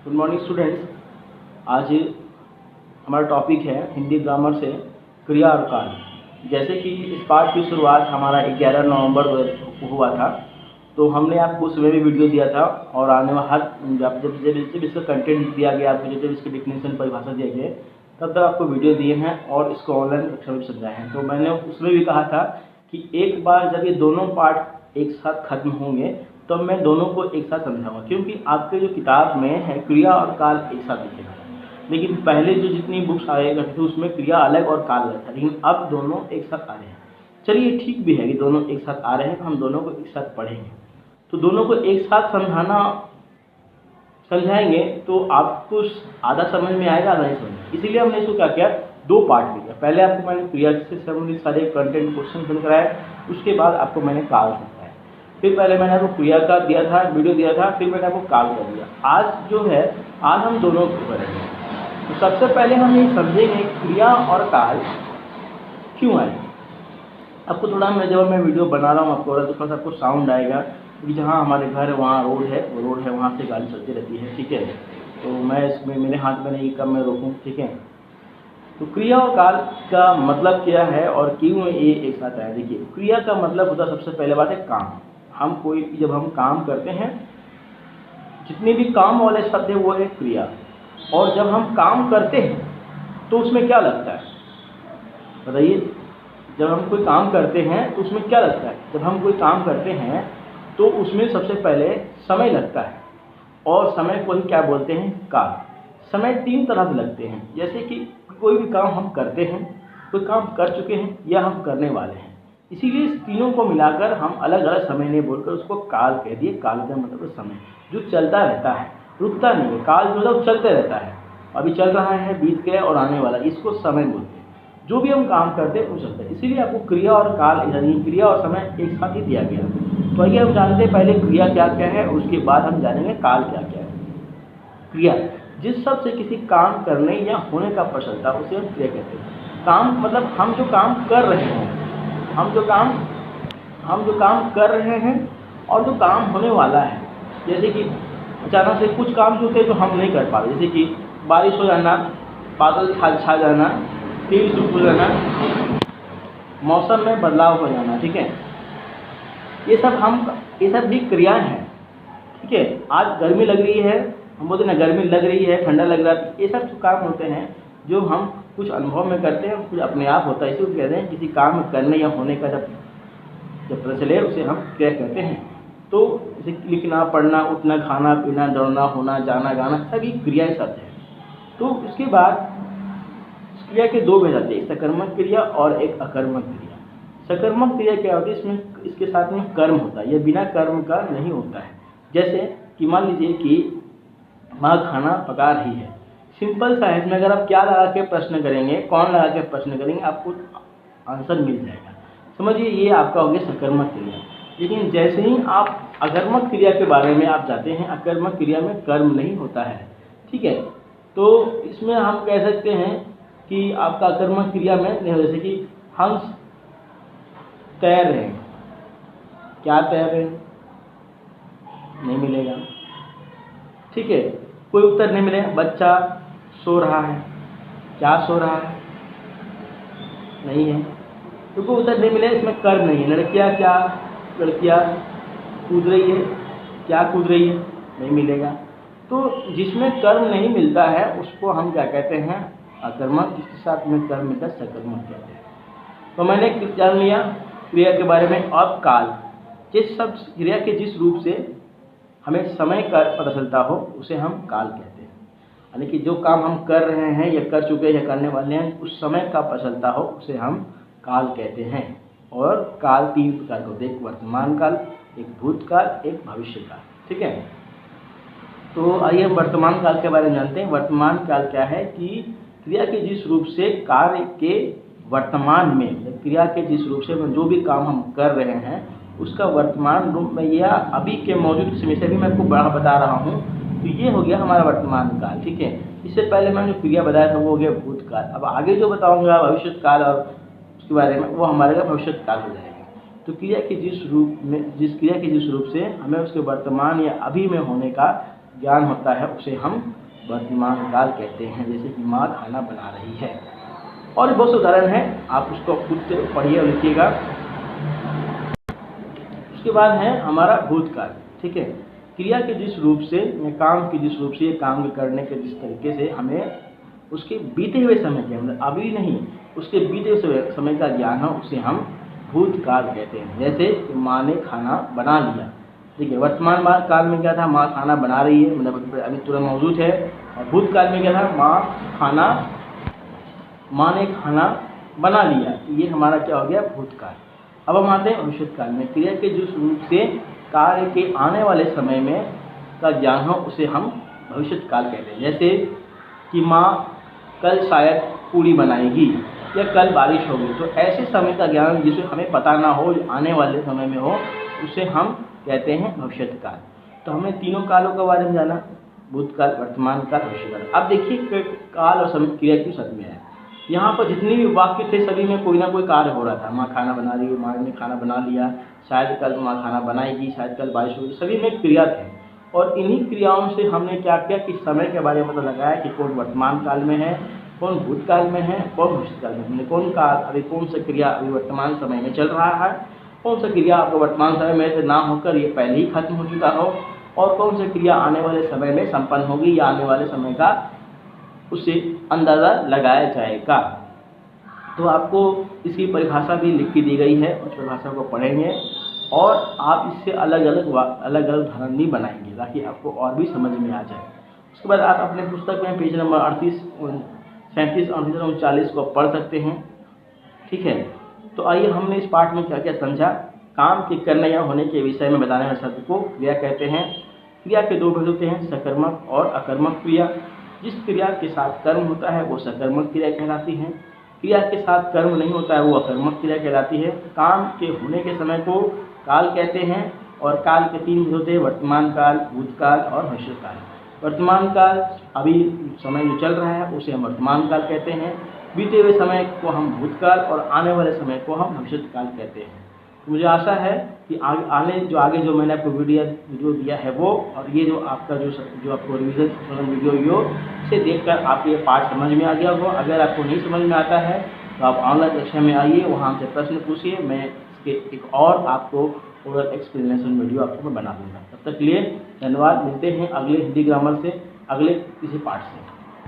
Good morning students. आज हमारा topic है हिंदी ग्रामर से क्रिया और काल। जैसे कि इस पाठ की शुरुआत हमारा 11 नवंबर को हुआ था, तो हमने आपको उसमें भी वीडियो दिया था और आने वाला जब इसका कंटेंट दिया गया, आपको जब इसकी डिफिनेशन परिभाषा दिया गया, तब तक आपको वीडियो दिए हैं और इसको ऑनलाइन कक्षा में समझाए हैं। तो मैंने उसमें भी कहा था कि एक बार जब ये दोनों पाठ एक साथ खत्म होंगे तो मैं दोनों को एक साथ समझाऊंगा, क्योंकि आपके जो किताब में है क्रिया और काल एक साथ लिखेगा, लेकिन पहले जो जितनी बुक्स आएगा तो उसमें क्रिया अलग और काल अलग था, लेकिन अब दोनों एक साथ आ रहे हैं। चलिए ठीक भी है कि दोनों एक साथ आ रहे हैं, तो हम दोनों को एक साथ पढ़ेंगे। तो दोनों को एक साथ समझाएंगे तो आपको आधा समझ में आएगा, आधा नहीं समझ। इसीलिए हमने इसको क्या किया, दो पार्ट में किया। पहले आपको मैंने क्रिया से संबंधित सारे कंटेंट क्वेश्चन फिल कराए, उसके बाद आपको मैंने काल समझाया। फिर पहले मैंने आपको क्रिया का दिया था, वीडियो दिया था, फिर मैंने आपको काल का दिया। आज जो है, आज हम दोनों को करेंगे। तो सबसे पहले हम ये समझेंगे क्रिया और काल क्यों आए। आपको थोड़ा जब मैं वीडियो बना रहा हूँ आपको तो थोड़ा सा आपको साउंड आएगा, क्योंकि जहाँ हमारे घर है वहाँ रोड है, वो रोड है, वहाँ से गाड़ी चलती रहती है, ठीक है। तो मैं इसमें मेरे हाथ में नहीं कब मैं रोकूँ, ठीक है। तो क्रिया और काल का मतलब क्या है और क्यों ये एक साथ आया। देखिए, क्रिया का मतलब होता है, सबसे पहले बात है काम। जब हम काम करते हैं, जितने भी काम वाले शब्द है वो है क्रिया। और जब हम काम करते हैं तो उसमें क्या लगता है बताइए। जब हम कोई काम करते हैं तो उसमें क्या लगता है। जब हम कोई काम करते हैं तो उसमें सबसे पहले समय लगता है, और समय को ही क्या बोलते हैं, काल। समय तीन तरह से लगते हैं। जैसे कि कोई भी काम हम करते हैं, कोई काम कर चुके हैं या हम करने वाले हैं, इसीलिए इस तीनों को मिलाकर हम अलग अलग समय नहीं बोलकर उसको काल कह दिए। काल का मतलब समय जो चलता रहता है, रुकता नहीं है। काल जो है चलते रहता है, अभी चल रहा है, बीत गया और आने वाला, इसको समय बोलते हैं। जो भी हम काम करते हैं वो चलता है, इसीलिए आपको क्रिया और काल यानी क्रिया और समय एक साथ ही दिया गया। तो आइए हम जानते हैं पहले क्रिया क्या क्या है, उसके बाद हम जानेंगे काल क्या क्या है। क्रिया जिस शब्द से किसी काम करने या होने का प्रचलता उसे हम क्रिया कहते हैं। काम मतलब हम जो काम कर रहे हैं, हम जो काम कर रहे हैं और जो काम होने वाला है। जैसे कि अचानक से कुछ काम जो होते हैं जो हम नहीं कर पा रहे, जैसे कि बारिश हो जाना, बादल छा जाना, तेज धूप हो जाना, मौसम में बदलाव हो जाना, ठीक है। ये सब भी क्रियाएं हैं, ठीक है। आज गर्मी लग रही है, हम बोलते ना गर्मी लग रही है, ठंडा लग रहा है। ये सब जो काम होते हैं जो हम कुछ अनुभव में करते हैं, कुछ अपने आप होता है, इसी को कहते हैं किसी काम करने या होने का जब पता चले उसे हम क्रिया कहते हैं। तो जैसे लिखना, पढ़ना, उठना, खाना पीना, दौड़ना, होना, जाना, गाना, सभी क्रियाएं शब्द हैं। तो इसके बाद क्रिया के दो भेद आते हैं, सकर्मक क्रिया और एक अकर्मक क्रिया। सकर्मक क्रिया क्या होती है, इसमें इसके साथ में कर्म होता है, यह बिना कर्म का नहीं होता है। जैसे कि मान लीजिए कि माँ खाना पका रही है, सिंपल सा है। इसमें अगर आप क्या लगा के प्रश्न करेंगे, कौन लगा के प्रश्न करेंगे, आपको आंसर मिल जाएगा। समझिए, ये आपका हो गया सकर्मक क्रिया। लेकिन जैसे ही आप अकर्मक क्रिया के बारे में आप जाते हैं, अकर्मक क्रिया में कर्म नहीं होता है, ठीक है। तो इसमें हम कह सकते हैं कि आपका अकर्मक क्रिया में नहीं हो, जैसे कि हंस तैर रहे हैं, क्या तैर रहे हैं, नहीं मिलेगा, ठीक है। कोई उत्तर नहीं मिलेगा। बच्चा सो रहा है, क्या सो रहा है, नहीं है, तो कोई उत्तर नहीं मिलेगा, इसमें कर्म नहीं है। लड़कियाँ कूद रही है, क्या कूद रही है, नहीं मिलेगा। तो जिसमें कर्म नहीं मिलता है उसको हम क्या कहते हैं, अकर्मक। जिसके साथ में कर्म मिलता है सकर्मक कहते हैं। तो मैंने जान लिया क्रिया के बारे में। अब काल, जिस सब क्रिया के जिस रूप से हमें समय का पता चलता हो उसे हम काल कहते हैं। यानी कि जो काम हम कर रहे हैं या कर चुके हैं या करने वाले हैं, उस समय का पता चलता हो उसे हम काल कहते हैं। और काल तीन प्रकार के होते हैं, एक वर्तमान काल, एक भूतकाल, एक भविष्य काल, ठीक है। तो आइए हम वर्तमान काल के बारे में जानते हैं। वर्तमान काल क्या है कि क्रिया के जिस रूप से कार्य के वर्तमान में, क्रिया के जिस रूप से जो भी काम हम कर रहे हैं उसका वर्तमान रूप में या अभी के मौजूद समय से भी मैं आपको बता रहा हूँ, तो ये हो गया हमारा वर्तमान काल, ठीक है। इससे पहले मैंने जो क्रिया बताया था वो हो गया भूतकाल। अब आगे जो बताऊंगा भविष्य काल और उसके बारे में, वो हमारे का भविष्य काल हो जाएगा। तो जिस क्रिया के जिस रूप से हमें उसके वर्तमान या अभी में होने का ज्ञान होता है उसे हम वर्तमान काल कहते हैं। जैसे कि माँ खाना बना रही है, और भी बहुत से उदाहरण हैं, आप उसको खुद से पढ़िए और लिखिएगा। उसके बाद है हमारा भूतकाल। ठीक है, क्रिया के जिस रूप से या काम के जिस रूप से, काम करने के जिस तरीके से हमें उसके बीते हुए समय के अंदर, अभी नहीं, उसके बीते हुए समय का ज्ञान हो उसे हम भूतकाल कहते हैं। जैसे कि माँ ने खाना बना लिया। ठीक है, वर्तमान काल में क्या था, माँ खाना बना रही है, मतलब अभी तुरंत मौजूद है। और भूतकाल में क्या था, माँ ने खाना बना लिया। ये हमारा क्या हो गया, भूतकाल। अब हम आते हैं भविष्य काल में। क्रिया के जिस रूप से कार्य के आने वाले समय में का ज्ञान हो उसे हम भविष्य काल कहते हैं। जैसे कि माँ कल शायद पूड़ी बनाएगी या कल बारिश होगी, तो ऐसे समय का ज्ञान जिसे हमें पता ना हो, आने वाले समय में हो, उसे हम कहते हैं भविष्य काल। तो हमने तीनों कालों के बारे में जाना, भूतकाल, वर्तमान काल, भविष्य काल। अब देखिए काल और समय क्रिया क्यों साथ में है। यहाँ पर जितने भी वाक्य थे सभी में कोई ना कोई कार्य हो रहा था। माँ खाना बना रही है, माँ ने खाना बना लिया, शायद कल माँ खाना बनाएगी, शायद कल बारिश होगी, सभी में क्रिया थे। और इन्हीं क्रियाओं से हमने क्या किया कि समय के बारे में पता लगाया कि कौन वर्तमान काल में है, कौन भूतकाल में है, कौन भविष्य काल में है। कौन काल अभी कौन सा क्रिया अभी वर्तमान समय में चल रहा है, कौन सा क्रिया आपको वर्तमान समय में से ना होकर ये पहले ही खत्म हो चुका हो, और कौन सा क्रिया आने वाले समय में संपन्न होगी या आने वाले समय का उससे अंदाज़ा लगाया जाएगा। तो आपको इसकी परिभाषा भी लिख के दी गई है, उस परिभाषा को पढ़ेंगे और आप इससे अलग अलग उदाहरण भी बनाएंगे ताकि आपको और भी समझ में आ जाए। उसके बाद आप अपने पुस्तक में पेज नंबर 38, 37, 38 और 39 को पढ़ सकते हैं। ठीक है, तो आइए हमने इस पाठ में क्या क्या समझा। काम के करने या होने के विषय में बताने वाले शब्द को क्रिया कहते हैं। क्रिया के दो भेद होते हैं, सकर्मक और अकर्मक क्रिया। जिस क्रिया के साथ कर्म होता है वो सकर्मक क्रिया कहलाती है। क्रिया के साथ कर्म नहीं होता है वो अकर्मक क्रिया कहलाती है। काम के होने के समय को काल कहते हैं, और काल के तीन भेद होते हैं, वर्तमान काल, भूतकाल और भविष्य काल। वर्तमान काल अभी समय जो चल रहा है उसे हम वर्तमान काल कहते हैं। बीते हुए समय को हम भूतकाल और आने वाले समय को हम भविष्य काल कहते हैं। मुझे आशा है कि आगे जो मैंने आपको वीडियो दिया है वो, और ये जो आपका जो आपको रिवीजन वीडियो से देखकर आपको ये पाठ समझ में आ गया हो। अगर आपको नहीं समझ में आता है तो आप ऑनलाइन कक्षा में आइए, वहाँ हमसे प्रश्न पूछिए, मैं इसके एक और आपको ओरल एक्सप्लेनेशन वीडियो आपको मैं बना दूँगा। तब तक के लिए धन्यवाद। मिलते हैं अगले हिंदी ग्रामर से, अगले किसी पाठ से।